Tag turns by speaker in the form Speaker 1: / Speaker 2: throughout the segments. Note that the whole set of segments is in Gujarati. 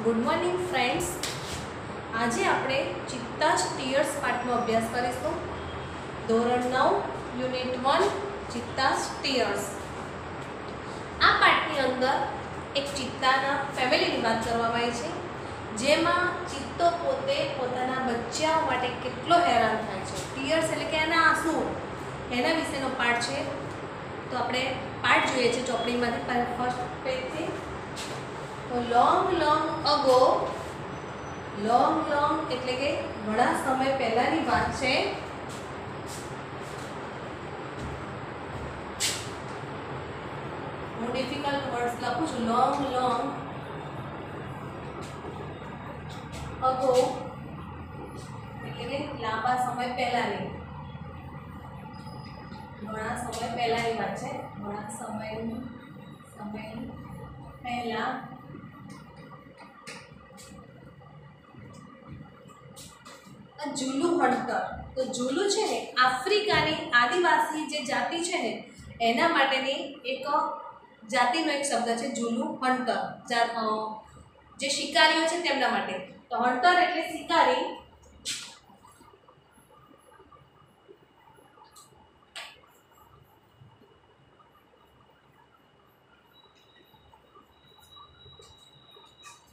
Speaker 1: Good morning friends. આજે આપણે ચિત્તા જ ટીયર્સ પાઠનો અભ્યાસ કરીશું. ધોરણ 9 યુનિટ 1 ચિત્તા જ ટીયર્સ. આ પાઠની અંદર એક ચિત્તાના ફેમિલીની વાત કરવામાં આવી છે, જેમાં ચિત્તો પોતે પોતાના બચ્ચાઓ માટે કેટલો હેરાન થાય છે. ટીયર્સ એટલે કે એના આંસુ, એના વિશેનો પાઠ છે. તો આપણે પાઠ જોઈએ છે ચોપડીમાંથી ફર્સ્ટ પેજથી. તો long long ago, long long એટલે કે ઘણા સમય પહેલાની વાત છે. હું ડિફિકલ્ટ વર્ડ્સ લખું છું. લોંગ લોંગ અગો એટલે કે લાંબા સમય પહેલાની, ઘણા સમય પહેલાની વાત છે. ઘણા સમય પહેલા ઝુલુ હન્ટર. તો ઝુલુ છે ને આફ્રિકાની આદિવાસી જે જાતિ છે ને એના માટેની એક જાતિનો એક શબ્દ છે ઝુલુ હન્ટર. જે શિકારીઓ છે તેમના માટે. તો હન્ટર એટલે શિકારી.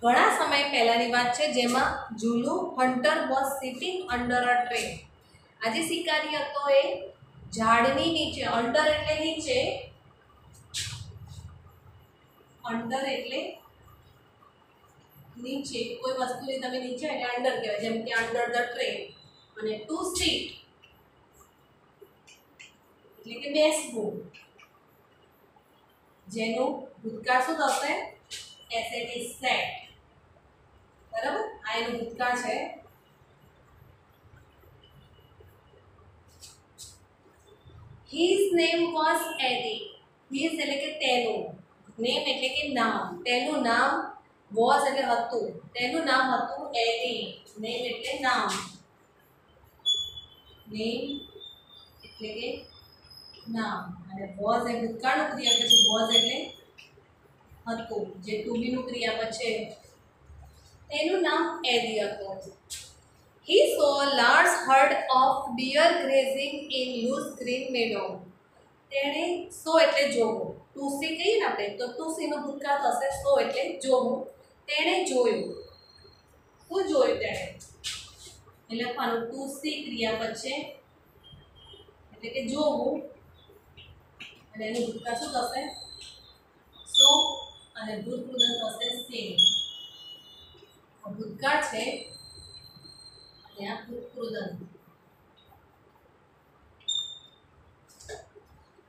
Speaker 1: ઘણા સમય પહેલાની વાત છે, જેમાં ઝુલુ hunter was sitting under a tree. આજે શિકારી હતો એ ઝાડની નીચે. અંડર એટલે નીચે, અંડર એટલે નીચે. કોઈ વસ્તુની તમે નીચે એટલે અંડર કહેવાય. જેમ કે અંડર ધ ટ્રી. અને ટુ સીટ એટલે કે બેસવું, જેનું ભૂતકાળ શું થશે? Asset set. બરાબર, આ એનું ભૂતકાળ છે. His name was Eddie. His એટલે કે તેનું, નેમ એટલે કે નામ. તેનું નામ was એટલે હતું. તેનું નામ હતું Eddie. નેમ એટલે નામ. નેમ એટલે કે નામ. અને was એ ભૂતકાળનું ક્રિયાપદ છે. was એટલે હતું, જે ટુ બી નું ક્રિયાપદ છે. તેનું નામ એડી હતું. He saw a large herd of deer grazing in loose green meadow. તેણે સો એટલે જોવું. ટુ સી કહીએ ને આપણે, તો ટુ સી નું ભૂતકાળ થશે સો એટલે જોવું. તેણે જોયું. શું જોયું તેણે? એટલે લખવાનું ટુ સી ક્રિયાપદ છે એટલે કે જોવું. અને એનું ભૂતકાળ શું થશે? સો. અને ભૂતપૂર્વ થશે સીન. ભૂતકાળ છે અને આ ભૂતપૂર્વ.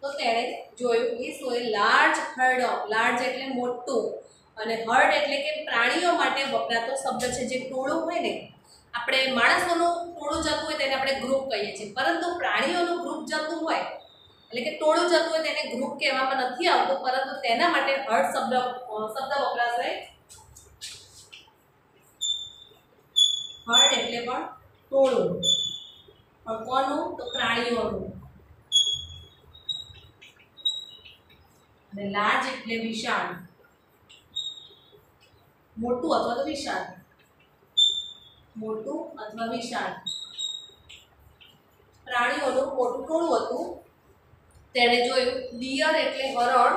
Speaker 1: તો તેણે જોયું. એ સો એ લાર્જ હર્ડ ઓફ. લાર્જ એટલે મોટું, અને હર્ડ એટલે કે પ્રાણીઓ માટે વપરાતો શબ્દ છે. જે ટોળું હોય ને, આપણે માણસોનું ટોળું જતું હોય તેને આપણે ગ્રુપ કહીએ છીએ, પરંતુ પ્રાણીઓનું ગ્રુપ જતું હોય એટલે કે ટોળું જતું હોય તેને ગ્રુપ કહેવામાં નથી આવતું, પરંતુ તેના માટે હર્ડ શબ્દ વપરાશે. હર્ડ એટલે પણ ટોળું, પણ કોનું? તો પ્રાણીઓનું. અને લાર્જ એટલે વિશાળ, મોટું અથવા તો વિશાળ. મોટું અથવા વિશાળ પ્રાણીઓનું મોટું ટોળું હતું. તેણે જોયું. ડિયર એટલે હરણ.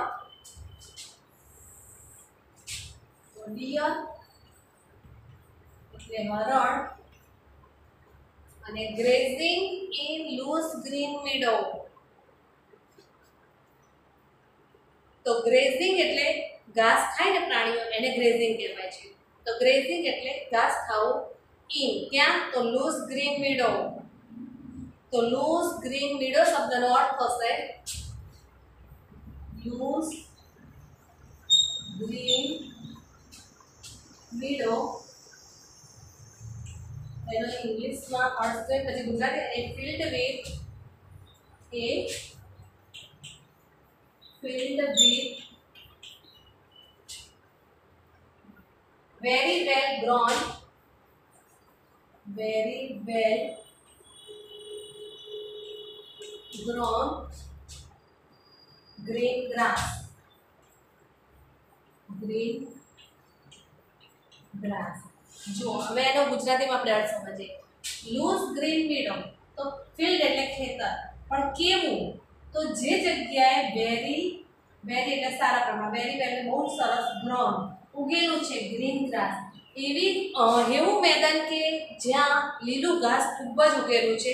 Speaker 1: ડિયર એટલે હરણ. અને grazing in loose green meadow. તો ગ્રેઝિંગ એટલે ઘાસ ખાય ને પ્રાણીઓ, એને ગ્રેઝિંગ કહેવાય છે. તો ગ્રેઝિંગ એટલે ઘાસ ખાવું. ઇન ક્યાં? તો લૂઝ ગ્રીન મીડો. તો લૂઝ ગ્રીન મીડો શબ્દનો અર્થ થશે લૂઝ ગ્રીન મીડો. એનો ઇંગ્લિશમાં અર્થ છે, પછી Gujarati a field with very well grown green grass. green grass. જો હવે એનો ગુજરાતીમાં આપણે અર્થ સમજીએ. લૂઝ ગ્રીન મીડો તો ફિલ્ડ એટલે ખેતર, પણ કેવું? તો જે જગ્યાએ વેરી વેરી એટલે સારા પ્રમાણ, વેરી એટલે બહુ સરસ ગ્રોન ઉગેલું છે ગ્રીન ગ્રાસ, એવું મેદાન કે જ્યાં લીલું ઘાસ ખૂબ જ ઉગેલું છે,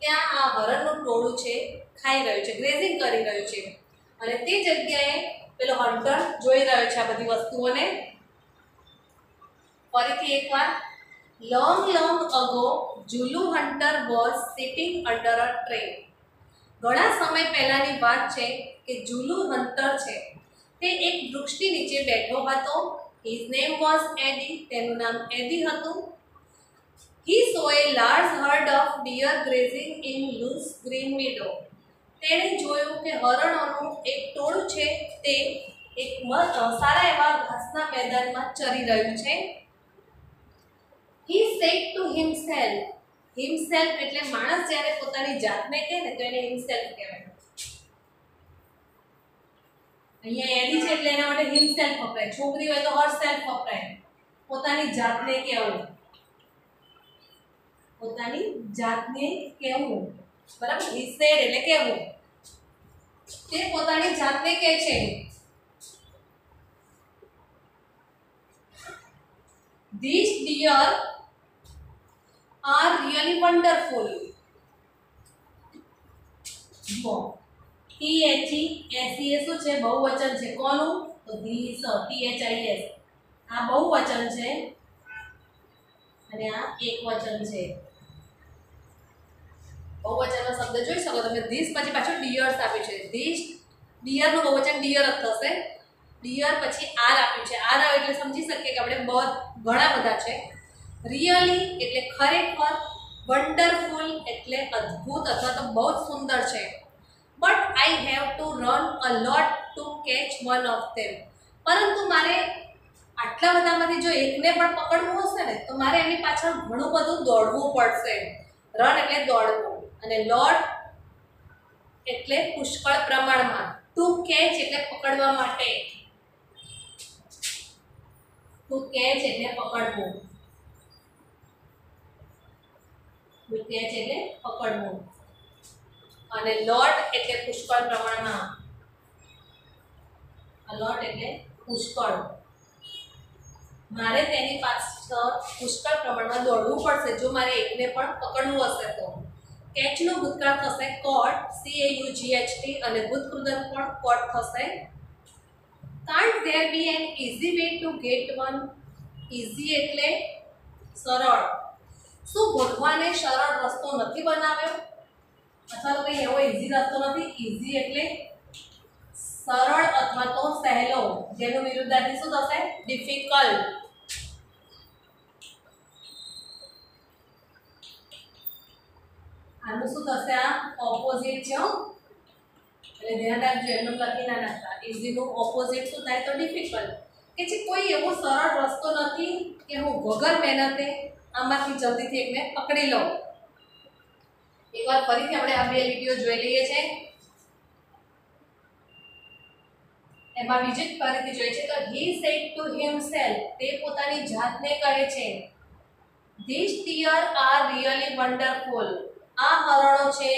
Speaker 1: ત્યાં આ હરણનું ટોળું છે ખાઈ રહ્યું છે, ગ્રેઝિંગ કરી રહ્યું છે. અને તે જગ્યાએ પેલો હન્ટર જોઈ રહ્યો છે આ બધી વસ્તુઓને. ફરીથી એકવાર. Long long ago Zulu hunter was sitting under a tree. ઘણા સમય પહેલાની વાત છે કે જુલુ હન્ટર છે તે એક વૃક્ષની નીચે બેઠો હતો. હિઝ નેમ વોઝ એડી. તેનું નામ એડી હતું. He saw a large herd of deer grazing in loose green meadow. તેણે જોયું કે હરણોનું એક ટોળું છે તે એક સારા એવા ઘાસના મેદાનમાં ચરી રહ્યું છે. He said to himself. Himself એટલે માણસ જ્યારે પોતાની જાતને કહે ને તો એને himself કહેવાય. અહીંયા એડી છે એટલે એના માટે himself વપરાય. છોકરી હોય તો herself વપરાય. પોતાની જાતને કહેવું, પોતાની જાતને કહેવું, બરાબર. He said એટલે કહેવું. તે પોતાની જાતને કહે છે. These deer are really wonderful. જો THESE શું છે? બહુવચન છે. કોનું? તો these, THIS. આ બહુવચન છે અને આ એકવચન છે. બહુવચનનો શબ્દ જોઈ શકો તમે. ધીસ પછી પાછું ડિયર્સ આપ્યું છે. ધીસ ડિયરનું બહુવચન ડિયર જ થશે. ડિયર પછી આર આપ્યું છે. આર આવે એટલે સમજી શકીએ કે આપણે ઘણા બધા છે. રિયલી એટલે ખરેખર. વન્ડરફુલ એટલે અદ્ભુત અથવા તો બહુ જ સુંદર છે. But I have to run a lot to catch one of them. પરંતુ મારે આટલા બધામાંથી જો એકને પણ પકડવું હશે ને તો મારે એની પાછળ ઘણું બધું દોડવું પડશે. રન એટલે દોડવું અને લોટ એટલે પુષ્કળ પ્રમાણમાં. ટુ કેચ એટલે પકડવા માટે. ટુ કેચ એટલે પકડવું. ટુ કેચ એટલે પકડવું અને લોટ એટલે પુષ્કળ પ્રમાણમાં. લોટ એટલે પુષ્કળ. મારે તેની પાછળ પુષ્કળ પ્રમાણમાં દોડવું પડશે જો મારે એકને પણ પકડવું હશે તો. કેચનું ભૂતકાળ થશે caught, CAUGHT અને ભૂતકૃદંત પણ caught થશે. Can't there be an easy way to get one? Easy એટલે સરળ. શું ભગવાને સરળ રસ્તો નથી બનાવ્યો? અથવા તો કંઈ એવો ઈઝી રસ્તો નથી. ઈઝી એટલે સરળ અથવા તો સહેલો, જેનું વિરુદ્ધાર્થી શું થશે? ડિફિકલ્ટ. આનું શું થશે? આ ઓપોઝિટ છે. એટલે ધ્યાન રાખજો, એમનો લખી ના નાખતા. ઈઝીનું ઓપોઝિટ શું થાય? તો ડિફિકલ્ટ. કે જે કોઈ એવો સરળ રસ્તો નથી કે હું વગર મહેનતે આમાંથી જલ્દીથી એકને પકડી લઉં. એકવાર ફરીથી આપણે આ બે લીટીઓ જોઈ લઈએ છીએ. એમાં બીજી ફરીથી જોઈએ છે તો he said to himself. તે પોતાની જાતને કહે છે. These deer are really wonderful. આ હરણો છે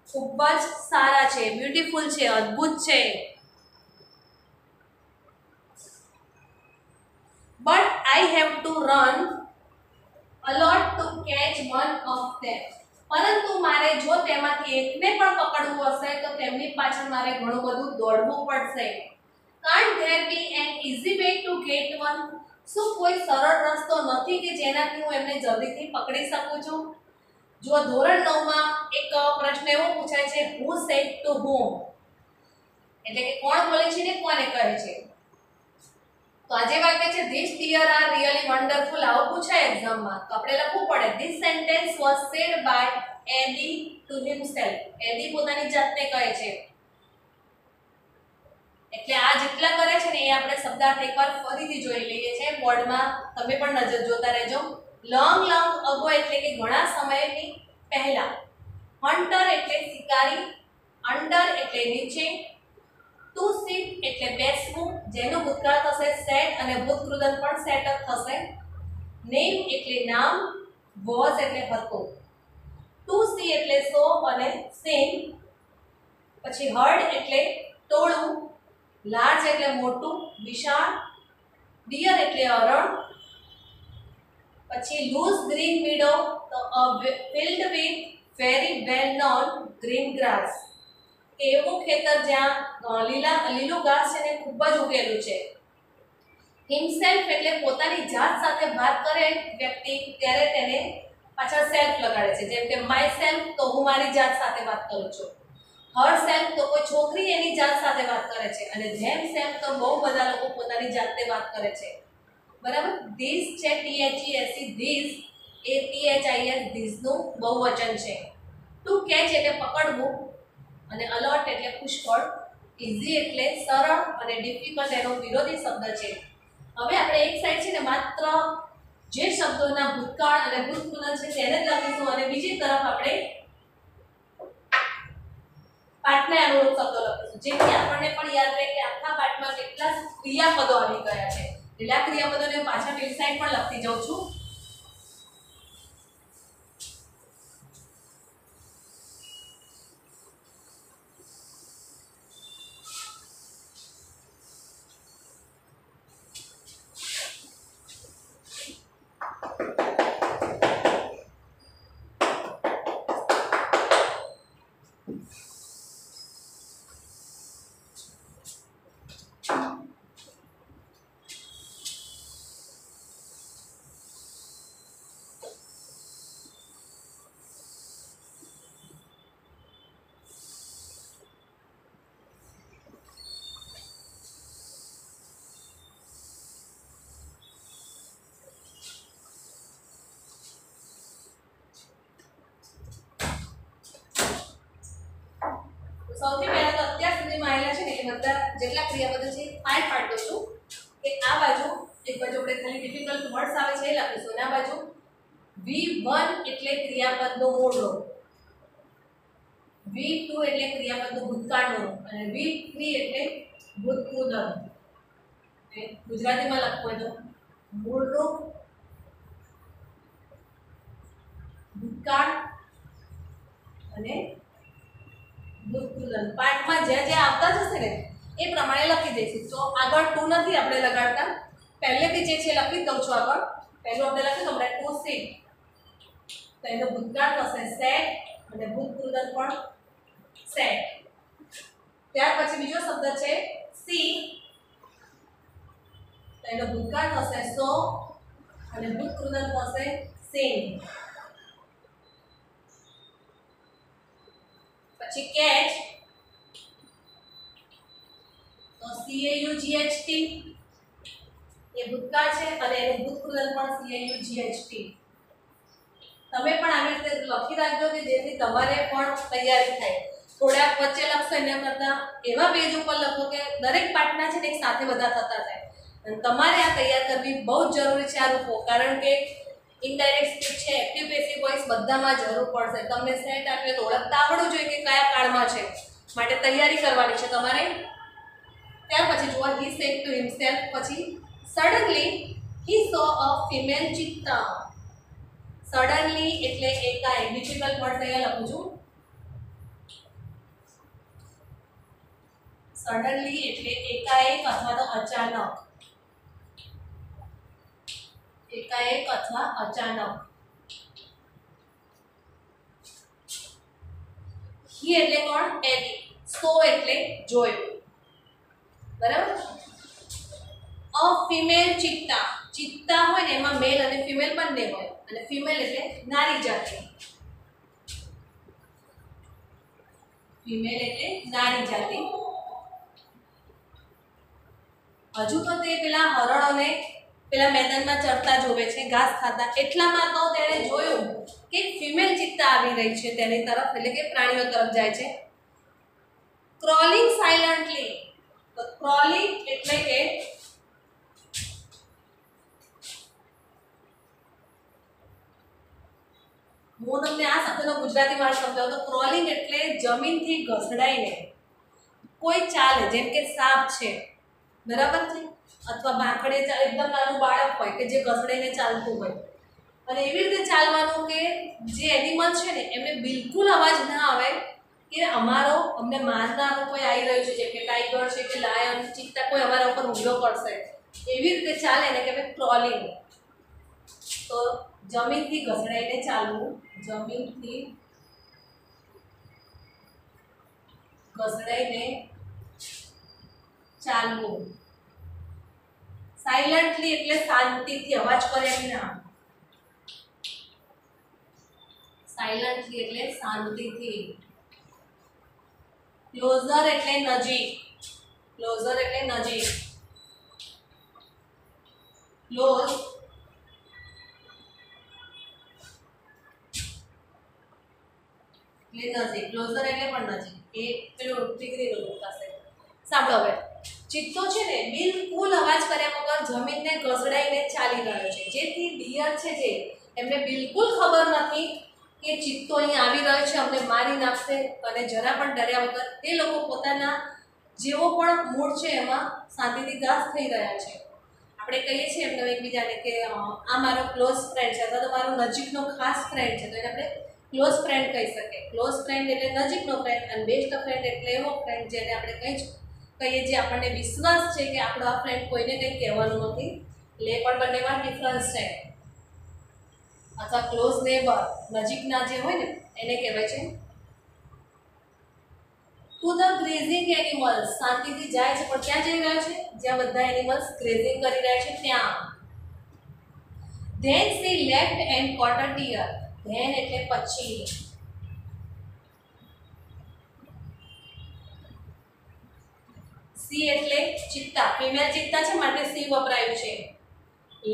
Speaker 1: ખૂબ જ સારા છે, બ્યુટીફુલ છે, અદ્ભુત છે. But I have to run a lot to catch one of them. પરંતુ મારે જો તેમાંથી એકને પણ પકડવું હશે તો તેમની પાછળ મારે ઘણું બધું દોડવું પડશે. Can't there be an easy way to get one? શું કોઈ સરળ રસ્તો નથી કે જેનાથી હું એમને જલ્દીથી પકડી શકું છું? જો ધોરણ 9 માં એક પ્રશ્ન એવો પૂછાય છે who said to whom, એટલે કે કોણ બોલે છે ને કોને કહે છે. તો આજે વાક્ય છે these deer are really wonderful. આવું પૂછાય એક્ઝામમાં તો આપણે લખવું પડે this sentence was said by Eddie to himself. એડી પોતાની જાતને કહે છે. એટલે આ જેટલા કરે છે ને એ આપણે શબ્દાર્થ એકવાર ફરીથી જોઈ લઈએ છીએ. બોર્ડમાં તમે પણ નજર જોતા રહેજો. લોંગ લોંગ અગો એટલે કે ઘણા સમયની પહેલા. હન્ટર એટલે શિકારી. અંડર એટલે નીચે. ટુ સીટ એટલે બેસવું, જેનું ભૂતકાળ થશે સેટ અને ભૂતકૃદંત પણ સેટ જ થશે. નેમ એટલે નામ, વોઝ એટલે હતો, ટુ સી એટલે સો અને સીન, પછી હર્ડ એટલે ટોળું, લાર્જ એટલે મોટું, વિશાળ, ડિયર એટલે અરણ, પછી લૂઝ ગ્રીન મીડો તો field with very well known green grass, એવું ખેતર જ્યાં લીલું ઘાસ છે ને ખૂબ જ ઉગેલું છે. હિમસેલ્ફ એટલે પોતાની જાત સાથે વાત કરે વ્યક્તિ ત્યારે તેને પાછળ સેલ્ફ લગાડે છે, જેમ કે માય સેલ્ફ તો હું મારી જાત સાથે વાત કરું છું, હર સેલ્ફ તો કોઈ છોકરી એની જાત સાથે વાત કરે છે, અને ધેમ સેલ્ફ તો બહુ બધા લોકો પોતાની જાતે વાત કરે છે. બરાબર. ધીસ છે THES, this A THIS this નું બહુવચન છે. ટુ કેચ એટલે પકડવું અને અલર્ટ એટલે પુષ્કળ, ઇઝી એટલે સરળ અને ડિફિકલ્ટ એનો વિરોધી શબ્દ છે. હવે આપણે એક સાઈડ છે ને માત્ર જે શબ્દોના ભૂતકાળ અને ભૂતપૂર્વ છે તેને જ લખીશું અને બીજી તરફ આપણે પાઠને અનુરૂપ શબ્દો લખીશું, જેથી આપણને પણ યાદ રહે કે આખા પાઠમાં કેટલા ક્રિયાપદો આવી ગયા છે. એટલે આ ક્રિયાપદોને પાછા પેલી સાઈડ પણ લખતી જાઉં છું. સૌથી પહેલા તો અત્યાર સુધીમાં આવેલા છે ને એ બધા જેટલા ક્રિયાપદો છે ફાઇવ પાડતો છું કે આ બાજુ એક બાજુ આપણે ખાલી ડિફિકલ્ટ વર્ડ્સ આવે છે એ લખીશું અને આ બાજુ V1 એટલે ક્રિયાપદનો મૂળ રૂપ, V2 એટલે ક્રિયાપદનું ભૂતકાળનું રૂપ અને V3 એટલે ભૂતપૂર્વ. ગુજરાતીમાં લખવું હોય તો મૂળ રૂપ, ભૂતકાળ અને ભૂતપૂર્વ. પાઠમાં જે જે આવતા જશે ને એ પ્રમાણે લખી દઈશું. તો આગળ ટુ નથી આપણે લગાડતા, પહેલેથી જે છે લખી દઉં છું. આગળ પહેલું આપણે લખી દઉં ટુ સી, તો એનો ભૂતકાળ થશે સેટ અને ભૂતપૂર્વ પણ સેટ. ત્યાર પછી બીજો શબ્દ છે સી, તો એનો ભૂતકાળ થશે સો અને ભૂતપૂર્વ થશે સીન. પછી કેચ, તો CAUGHT એ ભૂતકાળ છે અને એનું ભૂતપૂર્વ પણ CAUGHT. તમે પણ આવી રીતે લખી રાખજો કે જેથી તમારે પણ તૈયારી થાય. થોડાક વચ્ચે લખશો એના કરતાં એવા પેજ ઉપર લખો કે દરેક પાઠના છે ને એક સાથે બધા થતા જાય. અને તમારે આ તૈયાર કરવી બહુ જ જરૂરી છે આ રૂપો, કારણ કે ઇનડાયરેક્ટ સ્પીચ છે, એક્ટિવ પેસિવ વોઇસ બધામાં જરૂર પડશે. તમને સેટ આપે તો ઓળખતા આવડવું જોઈએ કે કયા કાળમાં છે, માટે તૈયારી કરવાની છે તમારે. ત્યાર પછી જુઓ હી સેડ ટુ હિમસેલ્ફ, પછી સડનલી હી સો અ ફિમેલ ચિત્તા. સડનલી એટલે એકાએક, ડિફિકલ્ટ વર્ડ અહીંયા લખું છું. સડનલી એટલે એકાએક અથવા તો અચાનક, એકાએક અથવા અચાનક. હી એટલે કોણ? એની. સો એટલે જોયું. બરાબર. અ ફિમેલ ચિત્તા, ચિત્તા હોય ને એમાં મેલ અને ફિમેલ બંને હોય, અને ફિમેલ એટલે નારી જાતિ. ફિમેલ એટલે નારી જાતિ. હજુ તો તે પેલા હરણોને પેલા મેદાનમાં ચરતા જોવે છે, ઘાસ ખાતા, એટલામાં તો તેણે જોયું કે ફિમેલ ચિત્તા આવી રહી છે તેની તરફ, એટલે કે પ્રાણીઓ તરફ જાય છે. ક્રોલિંગ સાયલન્ટલી, તો ક્રોલિંગ એટલે કે હું તમને આ શબ્દનો ગુજરાતીમાં સમજાવું તો ક્રોલિંગ એટલે જમીનથી ઘસડાઈને, કોઈ ચાલે, જેમ કે સાપ છે, બરાબર છે, અથવા બાંકડે એકદમ નાનું બાળક હોય કે જે ઘસડાઈને ચાલતું હોય, અને એવી રીતે ચાલવાનું કે જે એનિમલ છે ને એમને બિલકુલ અવાજ ના આવે કે અમને મારનારો કોઈ આવી રહ્યું છે, જેમ કે ટાઈગર છે કે લાયન, ચિત્તા કોઈ અમારા ઉપર હુમલો કરશે, એવી રીતે ચાલે ને કે ભાઈ ક્રોલિંગ. તો જમીનથી ઘસડાઈને ચાલવું, જમીનથી ઘસડાઈને ચાલવું. સાયલન્ટલી એટલે શાંતિથી, અવાજ કર્યા વિના. સાયલન્ટલી એટલે શાંતિથી. ક્લોઝર એટલે નજીક, ક્લોઝર એટલે નજીક. ક્લોઝ એટલે નજીક, ક્લોઝર એટલે પણ નજીક. એ પેલું ડિગ્રીનું થશે. સાંભળો હવે, ચિત્તો છે ને બિલકુલ અવાજ કર્યા વગર જમીનને ઘસડાઈને ચાલી રહ્યો છે, જેથી ડિયર છે જે એમને બિલકુલ ખબર નથી કે ચિત્તો અહીં આવી રહ્યો છે, અમને મારી નાખશે, અને જરા પણ ડર્યા વગર તે લોકો પોતાના જેવો પણ મૂડ છે એમાં શાંતિથી ઘાસ થઈ રહ્યા છે. આપણે કહીએ છીએ એમને એકબીજાને કે આ મારો ક્લોઝ ફ્રેન્ડ છે, અથવા તો મારો નજીકનો ખાસ ફ્રેન્ડ છે, તો એને આપણે ક્લોઝ ફ્રેન્ડ કહી શકીએ. ક્લોઝ ફ્રેન્ડ એટલે નજીકનો ફ્રેન્ડ, અને બેસ્ટ ફ્રેન્ડ એટલે એવો ફ્રેન્ડ જેને આપણે કહીએ જે આપણને વિશ્વાસ છે કે આપણો આ ફ્રેન્ડ કોઈને કંઈ કહેવાનું નથી, એટલે પણ બંનેમાં ડિફરન્સ છે. અથવા ક્લોઝ નેબર, નજીકના જે હોય ને એને કહેવાય છે. ટુ ધ ગ્રેઝિંગ એનિમલ્સ, શાંતિથી જાય છે, પણ ક્યાં જઈ રહ્યો છે? જ્યાં બધા એનિમલ્સ ગ્રેઝિંગ કરી રહ્યા છે ત્યાં. Then she left and caught a deer. Then એટલે પછી. સી એટલે ચિત્તા, ફિમેલ ચિત્તા છે માટે સી વપરાયું છે.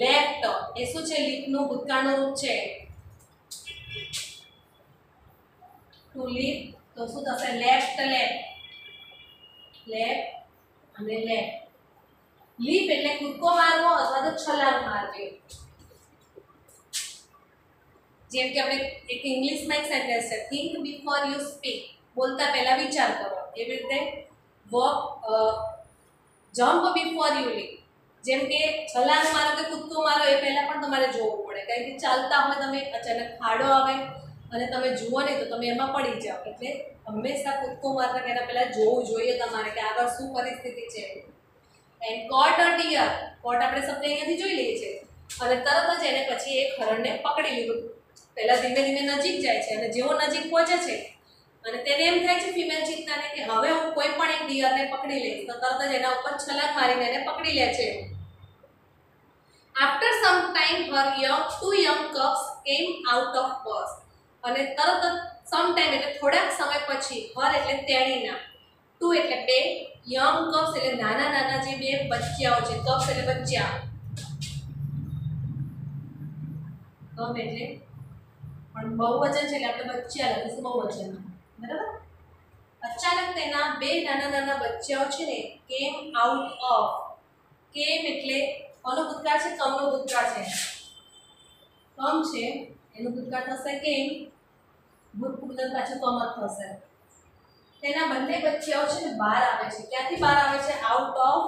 Speaker 1: લેફ્ટ એ શું છે? લીફનું ભૂતકાળનું રૂપ છે. ટુ લીફ તો શું થશે? લેફ્ટ, લેફ્ટ, લેફ્ટ અને લેફ્ટ. લીફ એટલે કૂદકો મારવો અથવા તો છલાંગ મારવી. જેમ કે આપણે એક ઇંગ્લિશમાં એક સેન્ટેન્સ છે, થિંક બિફોર યુ સ્પીક, બોલતા પહેલા વિચાર કરો. એવી રીતે જમ્પ બિફોર યુ લીપ, જેમ કે છલાંગ મારો કે કૂદકો મારો એ પહેલા પણ તમારે જોવું પડે, કારણ કે ચાલતા હોય તમે અચાનક ખાડો આવે અને તમે જુઓ નહીં તો તમે એમાં પડી જાઓ, એટલે હંમેશા કૂદકો મારતા પહેલા જોવું જોઈએ તમારે કે આગળ શું પરિસ્થિતિ છે. એન્ડ કોટ અ ડિયર, કોટ આપણે શબ્દ અહીંયાથી જોઈ લઈએ છીએ, અને તરત જ એને પછી એક હરણને પકડી લીધું. પહેલા ધીમે ધીમે નજીક જાય છે, અને જેવો નજીક પહોંચે છે અને તેને એમ થાય છે ફિમેલ ચિત્તાને કે હવે હું કોઈ પણ એક ડિયરને પકડી લઈશ, તો તરત જ એના ઉપર છલાંગ મારીને એને પકડી લે છે. After some time two young cubs came out of birth. અને તરત જ સમ ટાઈમ એટલે થોડાક સમય પછી, હર એટલે તેણીના, ટુ એટલે બે, યંગ કબ્સ એટલે નાના નાના જે બે બચ્ચાઓ છે, કબ્સ એટલે બચ્ચા, કબ એટલે પણ બહુવચન છે એટલે આપણે બચ્ચા લખીશું બહુવચન, બરાબર. અચાનક તેના બે નાના નાના બચ્ચાઓ છે ને કેમ આઉટ ઓફ, કેમ એટલે કોનો ભૂતકાળ છે? કમનો ભૂતકાળ છે. કમ છે એનું ભૂતકાળ થશે કેમ, ભૂતપૂર્વ પાછું કમ જ થશે. તેના બંને બચ્ચાઓ છે ને બહાર આવે છે. ક્યાંથી બહાર આવે છે? આઉટ ઓફ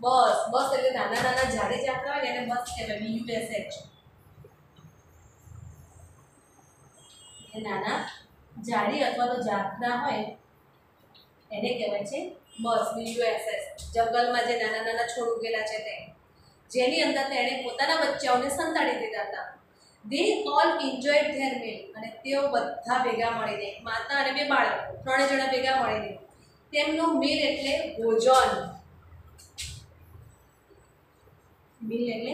Speaker 1: બસ. બસ એટલે નાના નાના ઝાડી ઝાકરા હોય ને એને બસ કહેવાય, BUSH. એ નાના ઝાડી અથવા તો ઝાકરા હોય એને કહેવાય છે બસ, BUSS. જંગલમાં જે નાના નાના છોડ ઉગેલા છે તે, જેની અંદર તેણે પોતાના બચ્ચાઓને સંતાડી દીધા હતા. They all enjoyed their meal. અને તેઓ બધા ભેગા મળીને, માતા અને બે બાળકો, ત્રણે જણા ભેગા મળીને તેમનું મીલ એટલે ભોજન, મીલ એટલે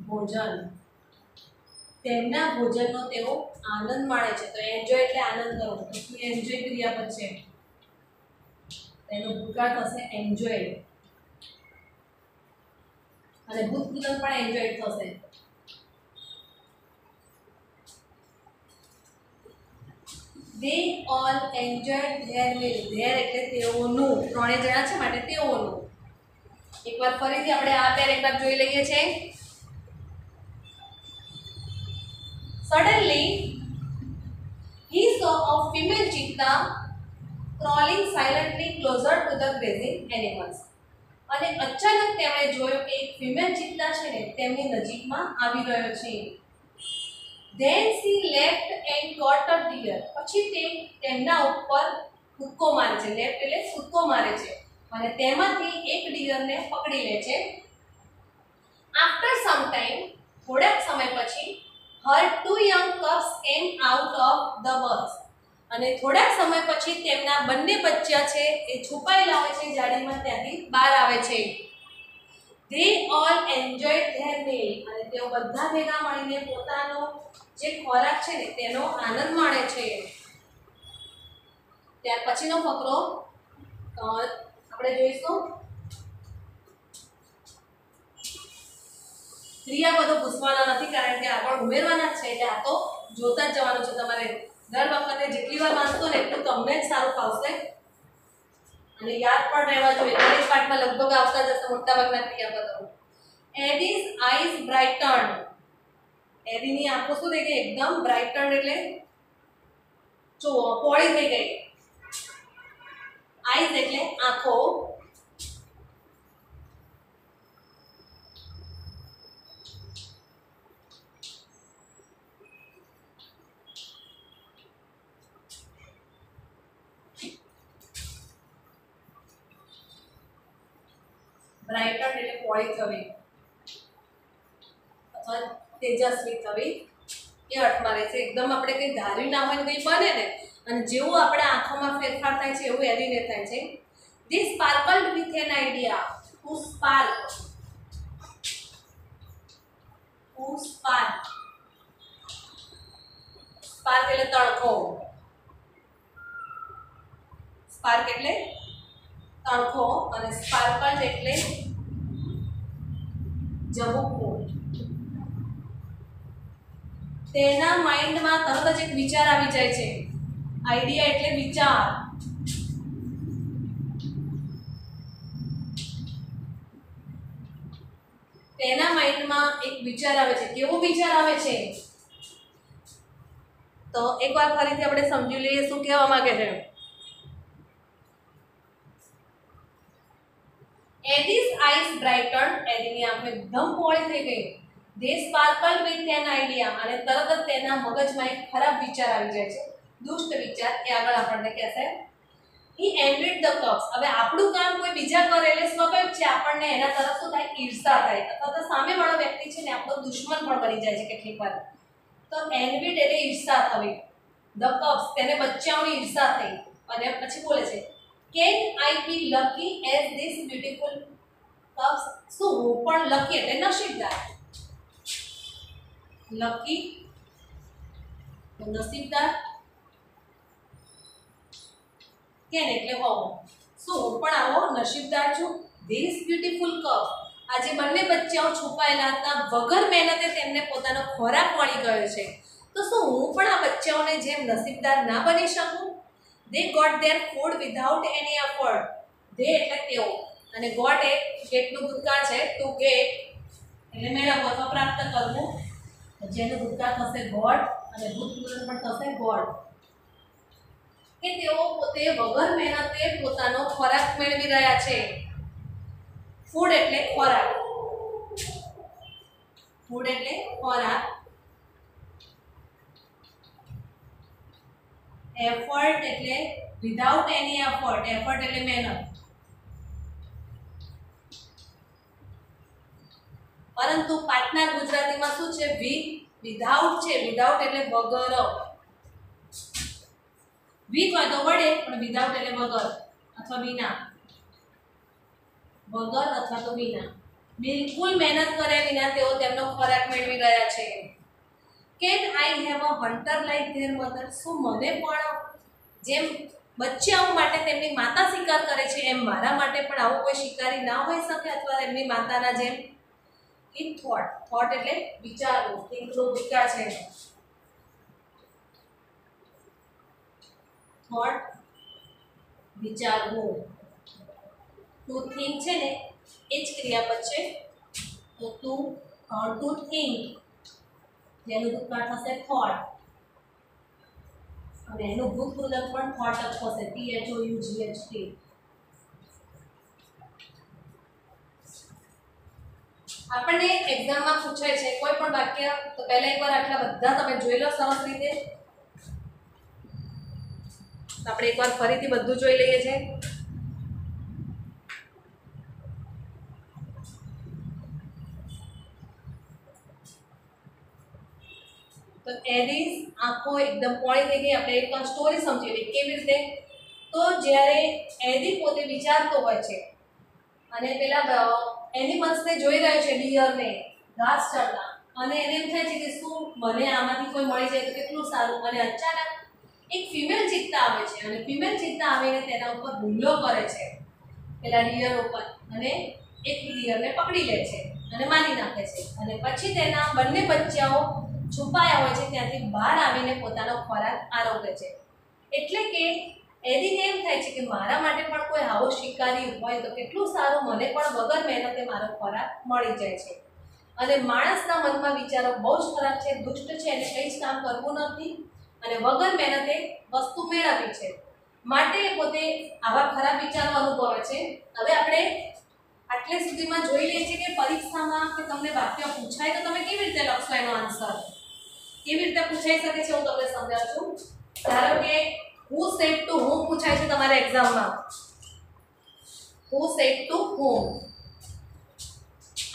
Speaker 1: ભોજન, તેમના ભોજનનો તેઓ આનંદ માણે છે. તો એન્જોય એટલે આનંદ કરો, તો એન્જોય ક્રિયાપદ છે, તેનો ભૂતકાળ થશે એન્જોય, અને ભૂતપૂર્વ પણ એન્જોય થશે. They all enjoyed their meal. Their એટલે તેઓનું, ત્રણે જણા છે માટે તેઓનું. એકવાર ફરીથી આપણે આ પેરેગ્રાફ જોઈ લઈએ છીએ. Suddenly he saw a female cheetah crawling silently closer to the grazing animals. અને અચાનક તેમણે જોયું કે એક ફિમેલ ચિત્તા છે ને તેમની નજીકમાં આવી રહ્યો છે. Then she left and caught a deer. પછી તે તેમના ઉપર કૂદકો મારે છે. લેફ્ટ એટલે કૂદકો મારે છે અને તેમાંથી એક ડિયરને પકડી લે છે. આફ્ટર સમ ટાઈમ, થોડાક સમય પછી, her two young cubs came out of the birds. અને થોડાક સમય પછી તેમના બંને બચ્ચા છે એ છુપાયેલા હોય છે જાળીમાં, ત્યાંથી બહાર આવે છે. They all enjoyed their meal. અને તેઓ બધા ભેગા મળીને પોતાનો જે ખોરાક છે ને તેનો આનંદ માણે છે. ત્યાર પછીનો ફકરો આપણે જોઈશું. ક્રિયાપદો પૂછવાના નથી કારણ કે આગળ ઉમેરવાના જ છે, એટલે આ તો જોતા જ જવાનું છે તમારે. દર વખતે જેટલી વાર વાંચશો ને એટલું તમને જ સારું ફાવશે અને યાદ પણ રહેવા જોઈએ. દરેક પાઠમાં લગભગ આવતા જશે મોટાભાગના ક્રિયાપદો. એડીઝ આઈઝ બ્રાઇટન્ડ. એડીની આંખો શું થઈ ગઈ? એકદમ બ્રાઇટન્ડ એટલે પોળી થઈ ગઈ. આઈઝ એટલે આંખો. બ્રાઇટન્ડ એટલે પોળી થવી અથવા તેજસ્વી થવી એ અર્થમાં રહે છે. એકદમ આપણે કંઈ ધાર્યું ના હોય ને કંઈ બને ને, અને જેવું આપણે આંખોમાં ફેરફાર થાય છે એવું એડીને થાય છે. They sparkled with an idea. To spark. To spark. Spark એટલે તણખો. Spark એટલે તણખો અને sparkled એટલે ઝબૂકવું. તેના માઇન્ડમાં તરત જ એક વિચાર આવી જાય છે. આઈડિયા એટલે વિચાર. તેના માઇન્ડમાં એક વિચાર આવે છે. કેવો વિચાર આવે છે? તો એકવાર ફરીથી આપણે સમજી લઈએ શું કહેવા માંગે છે. એડીઝ આઈઝ બ્રાઇટન્ડ. એડીની આંખો એકદમ પોળી થઈ ગઈ. They sparkled with an idea. અને તરત જ તેના મગજમાં એક ખરાબ વિચાર આવી જાય છે, દુષ્ટ વિચાર. એ આગળ આપણને કહેશે. He envied the cubs. હવે આપણું કામ કોઈ બીજા કરે એટલે સ્વાભાવિક છે આપણને એના તરફ શું થાય? ઈર્ષા થાય, અથવા તો સામેવાળો વ્યક્તિ છે ને આપણો દુશ્મન પણ બની જાય છે કેટલીક વાર. તો envied એટલે ઈર્ષા થવી. The cubs તેને બચ્ચાઓની ઈર્ષા થઈ અને પછી બોલે છે Can I be lucky as this beautiful cubs? શું હું પણ લકી એટલે નસીબદાર. લકી નસીબદાર. કેન એટલે હોવો. શું હું પણ આવો નસીબદાર છું? These beautiful cubs. આજે બંને બચ્ચાઓ છુપાયેલા હતા. વગર મહેનતે તેમને પોતાનો ખોરાક મળી ગયો છે. તો શું હું પણ આ બચ્ચાઓને જેમ નસીબદાર ના બની શકું? They got their food without any effort. They એટલે તેઓ અને got એ ગેટનું ભૂતકાળ છે. To get એટલે મેળવવું અથવા પ્રાપ્ત કરવું, જેનું ભૂતકાળ થશે ગોડ અને ભૂતપૂર્વ પણ થશે ગોડ. કે તેઓ પોતે વગર મહેનતે પોતાનો ખોરાક મેળવી રહ્યા છે. ફૂડ એટલે ખોરાક. ફૂડ એટલે ખોરાક. એફર્ટ એટલે વિધાઉટ એની એફર્ટ. એફર્ટ એટલે મહેનત. પરંતુ પાઠના ગુજરાતીમાં શું છે? વિધાઉટ છે. વિધાઉટ એટલે વગર. વિથ હોય તો વડે, પણ વિધાઉટ એટલે વગર અથવા વિના. વગર અથવા તો વિના. બિલકુલ મહેનત કર્યા વિના તેઓ તેમનો ખોરાક મેળવી રહ્યા છે. Can I have a hunter like their mother? શું મને પણ જેમ બચ્ચાઓ માટે તેમની માતા શિકાર કરે છે એમ મારા માટે પણ આવો કોઈ શિકારી ના હોઈ શકે, અથવા એમની માતાના જેમ? He thought. Thought એટલે વિચારવું. think નો વિચાર છે. thought વિચારવું. to think છે ને એ જ ક્રિયાપદ છે. તો to think જેનું ભૂતકાળ થશે thought. અને એનું ભૂતપૂર્વક પણ થોટ લખવો છે, THOUGHT. આપણને એક્ઝામમાં પૂછાય છે કોઈ પણ વાક્ય, તો પહેલા એકવાર આટલા બધા તમે જોઈ લો સરસ રીતે. આપણે એકવાર ફરીથી બધું જોઈ લઈએ છીએ. તો એરીઝ આંખો એકદમ પોળી થઈ ગઈ. આપણે એક સ્ટોરી સમજી કેવી રીતે. તો જ્યારે એરી પોતે વિચારતો હોય છે અને પેલા એનિમલ્સને જોઈ રહ્યો છે, ડિયરને ઘાસ ચરતા, અને એને એમ થાય છે કે શું મને આમાંથી કોઈ મળી જાય તો કેટલું સારું. અને અચાનક એક ફિમેલ ચિત્તા આવે છે અને ફિમેલ ચિત્તા આવીને તેના ઉપર હુમલો કરે છે, પેલા ડિયર ઉપર, અને એક ડિયરને પકડી લે છે અને મારી નાખે છે. અને પછી તેના બંને બચ્ચાઓ છુપાયા હોય છે ત્યાંથી બહાર આવીને પોતાનો ખોરાક આરોગે છે. એટલે કે એરીને એમ થાય છે કે મારા માટે પણ કોઈ આવો શિકારી હોય તો કેટલું સારું, મને પણ વગર મહેનતે મારો ખોરાક મળી જાય છે. અને માણસના મનમાં વિચારો બહુ જ ખરાબ છે, દુષ્ટ છે, એને કંઈ જ કામ કરવું નથી અને વગર મહેનતે વસ્તુ મેળવવી છે, માટે પોતે આવા ખરાબ વિચારો અનુભવે છે. હવે આપણે આટલે સુધીમાં જોઈ લઈએ છીએ કે પરીક્ષામાં કે તમને વાક્ય પૂછાય તો તમે કેવી રીતે લખશો એનો આન્સર. કેવી રીતે પૂછાઈ શકે છે હું તમને સમજાવું છું. ધારો કે હુ સેડ ટુ હુમ પૂછાય છે તમારા એક્ઝામમાં. હુ સેડ ટુ હુમ,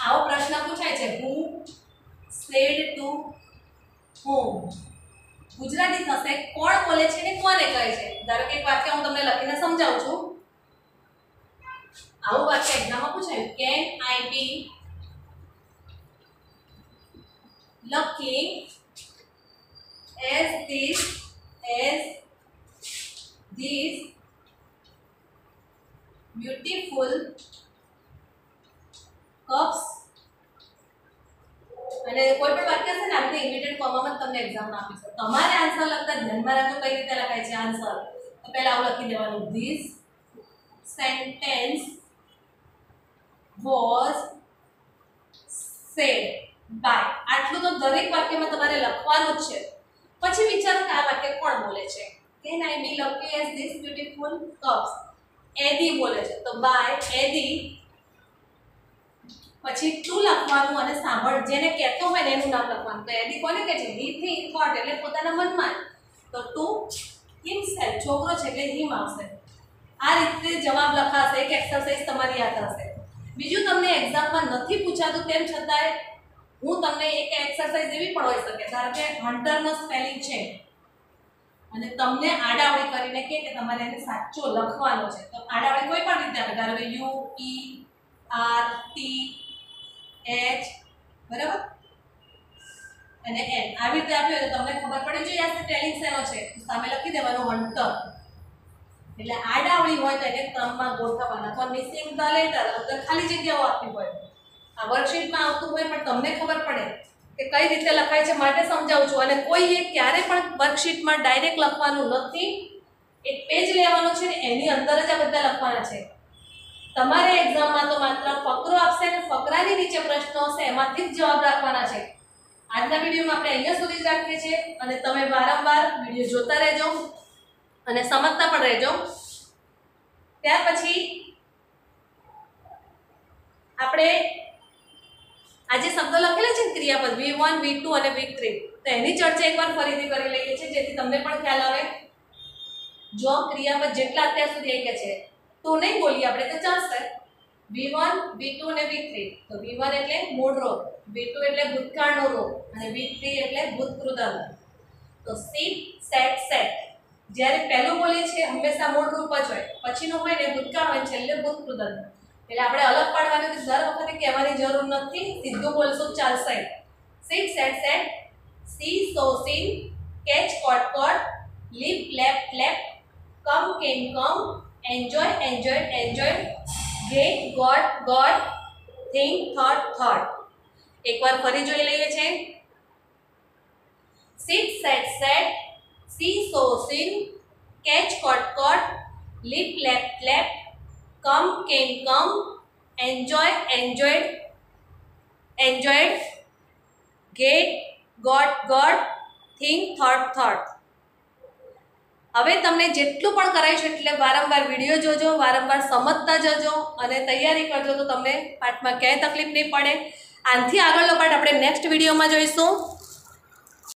Speaker 1: આવો પ્રશ્ન પૂછાય છે. હુ સેડ ટુ હુમ ગુજરાતી થશે કોણ બોલે છે ને કોને કહે છે. ધારો કે એક વાક્ય હું તમને લખીને સમજાવું છું. આવું વાક્ય એક્ઝામમાં પૂછાયું, can I be lucky as this beautiful cups. અને કોઈ પણ વાક્ય છે ને આપણે ઇન્વિટેડ કોમામાં તમને એક્ઝામમાં આપીશું. તમારે આન્સર લખતા ધ્યાનમાં રાખજો કઈ રીતે લખાય છે આન્સર. તો પહેલા આવું લખી દેવાનું, this sentence was said by. આટલું તો દરેક વાક્યમાં તમારે લખવાનું જ છે. પછી વિચારો કે આ વાક્ય કોણ બોલે છે. Can I be lucky as this beautiful cups? એદી બોલે છે તો by એદી. પછી ટુ લખવાનું અને સાંભળ જેને કહેતો હોય ને એનું નામ લખવાનું. તો એદી કોને કહે છે? he think thought એટલે પોતાના મનમાં. તો ટુ himself છોકરો છે એટલે him આવશે. આ રીતે જવાબ લખાશે. એક એક્સરસાઇઝ તમારી યાદ હશે. બીજું તમને એક્ઝામમાં નથી પૂછાતું તેમ છતાંય હું તમને એક એક્સરસાઇઝ એવી પણ હોઈ શકે. ધારો કે હન્ટરનો સ્પેલિંગ છે અને તમને આડાવડી કરીને કે તમારે એને સાચો લખવાનો છે. તો આડાવડી કોઈ પણ રીતે આપે. ધારો કે U E R T H, બરાબર, અને એન આવી રીતે આપ્યો તો તમને ખબર પડી જોઈએ આ સ્પેલિંગ શેનો છે. સામે લખી દેવાનો હન્ટર. એટલે આડાવડી હોય તો એને ક્રમમાં ગોઠવવાના. અથવા મિસિંગ ધ લેટર અંદર ખાલી જગ્યાઓ આપવી હોય. આ વર્કશીટમાં આવતું હોય પણ તમને ખબર પડે કે કઈ રીતે લખાય છે માટે સમજાવું છું. અને કોઈએ ક્યારે પણ વર્કશીટમાં ડાયરેક્ટ લખવાનું નથી. એક પેજ લેવાનો છે ને એની અંદર જ આ બધા લખવાના છે. તમારે એક્ઝામમાં તો માત્ર ફકરો આપશે અને ફકરાની નીચે પ્રશ્નો હશે એમાંથી જ જવાબ રાખવાના છે. આજના વિડીયોમાં આપણે અહીંયા સુધી જ રાખીએ છીએ અને તમે વારંવાર વિડીયો જોતા રહેજો અને સમજતા પણ રહેજો. ત્યાર પછી આપણે આજે શબ્દો લખેલા છે ને ક્રિયાપદ V1 V2 અને V3, તો એની ચર્ચા એકવાર ફરીથી કરી લઈએ છીએ જેથી તમને પણ ખ્યાલ આવે. જો ક્રિયાપદ જેટલા અત્યાર સુધી આવી ગયા છે તો નહીં બોલીએ આપણે તો ચાલશે. V1 V2 અને V3. તો V1 એટલે મૂળ રોગ, V2 એટલે ભૂતકાળનો રોગ અને V3 એટલે ભૂતકૃદંત. તો sit sat set જ્યારે પહેલું બોલીએ છીએ હંમેશા મૂળ રૂપ જ હોય, પછીનું હોય ને ભૂતકાળ હોય, છેલ્લે ભૂતકૃદંત. એટલે આપણે અલગ પાડવાની તો દર વખતે કહેવાની જરૂર નથી, સીધું બોલશું ચાલશે. sit sat set, see saw seen, catch caught caught, live left left, come came come, enjoy enjoyed enjoyed, get got got, think thought thought. એકવાર ફરી જોઈ લઈએ છે. sit sat sat, see saw seen, catch caught caught, live left left, come came come, enjoy enjoyed enjoyed, get got got, think thought thought. હવે તમને જેટલું પણ કરાય છે એટલે વારંવાર વિડીયો જોજો, વારંવાર સમજતા જજો અને તૈયારી કરજો, તો તમને પાઠમાં ક્યાંય તકલીફ નહીં પડે. આનાથી આગળનો પાઠ આપણે નેક્સ્ટ વિડીયોમાં જોઈશું.